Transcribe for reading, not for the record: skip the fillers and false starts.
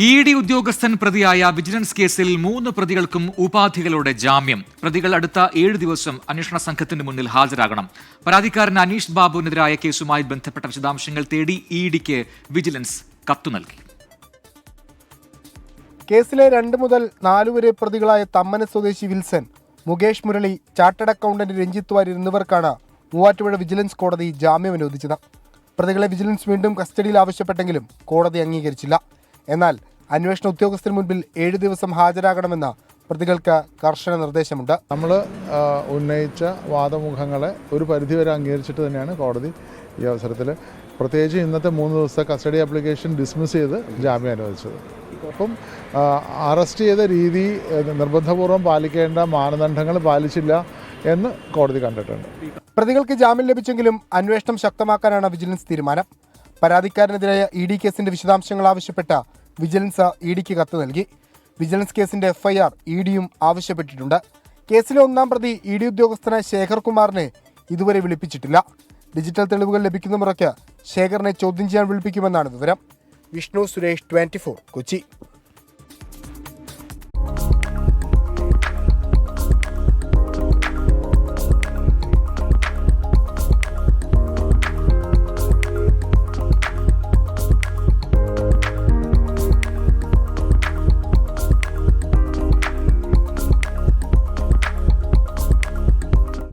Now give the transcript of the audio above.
ED. ഉദ്യോഗസ്ഥൻ പ്രതിയായ vigilance കേസിൽ 3 പ്രതികൾക്കും ഉപാധികളോടെ ജാമ്യം. പ്രതികൾ അടുത്ത 7 ദിവസം അന്വേഷണ സംഘത്തിന് മുന്നിൽ ഹാജരാകണം. പരാതിക്കാരൻ അനീഷ് ബാബുവിനെതിരായ കേസുമായി ബന്ധപ്പെട്ട വിശദാംശങ്ങൾ തേടി ഇ.ഡിക്ക് വിജിലൻസ് കത്തു നൽകി. കേസിലെ 2 മുതൽ 4 വരെ പ്രതികളായ തമ്മന സ്വദേശി Wilson, Mukesh Murali, chartered accountant Ranjith Warrier എന്നിവർക്കാണ് മൂവാറ്റുപുഴ വിജിലൻസ് കോടതി ജാമ്യം അനുവദിച്ചത്. പ്രതികളെ വിജിലൻസ് വീണ്ടും കസ്റ്റഡിയിൽ ആവശ്യപ്പെട്ടെങ്കിലും കോടതി അംഗീകരിച്ചില്ല. എന്നാൽ അന്വേഷണ ഉദ്യോഗസ്ഥന് മുൻപിൽ 7 ദിവസം ഹാജരാകണമെന്ന് പ്രതികൾക്ക് കർശന നിർദ്ദേശമുണ്ട്. നമ്മൾ ഉന്നയിച്ച വാദമുഖങ്ങളെ ഒരു പരിധിവരെ അംഗീകരിച്ചിട്ട് തന്നെയാണ് കോടതി ഈ അവസരത്തിൽ പ്രത്യേകിച്ച് ഇന്നത്തെ 3 ദിവസത്തെ കസ്റ്റഡി ആപ്ലിക്കേഷൻ ഡിസ്മിസ് ചെയ്ത് ജാമ്യം അനുവദിച്ചത്. അപ്പം അറസ്റ്റ് ചെയ്ത രീതി നിർബന്ധപൂർവ്വം പാലിക്കേണ്ട മാനദണ്ഡങ്ങൾ പാലിച്ചില്ല എന്ന് കോടതി കണ്ടിട്ടുണ്ട്. പ്രതികൾക്ക് ജാമ്യം ലഭിച്ചെങ്കിലും അന്വേഷണം ശക്തമാക്കാനാണ് വിജിലൻസ് തീരുമാനം. പരാതിക്കാരനെതിരായ ഇ.ഡി. കേസിന്റെ വിശദാംശങ്ങൾ ആവശ്യപ്പെട്ട വിജിലൻസ് ഇ.ഡിക്ക് കത്ത് നൽകി. വിജിലൻസ് കേസിന്റെ എഫ്ഐആർ ഇ.ഡിയും ആവശ്യപ്പെട്ടിട്ടുണ്ട്. കേസിലെ 1-ാം പ്രതി ഇ.ഡി. ഉദ്യോഗസ്ഥനായ ശേഖർ കുമാറിനെ ഇതുവരെ വിളിപ്പിച്ചിട്ടില്ല. ഡിജിറ്റൽ തെളിവുകൾ ലഭിക്കുന്ന മുറയ്ക്ക് ശേഖറിനെ ചോദ്യം ചെയ്യാൻ വിളിപ്പിക്കുമെന്നാണ് വിവരം. വിഷ്ണു സുരേഷ്, 24, കൊച്ചി.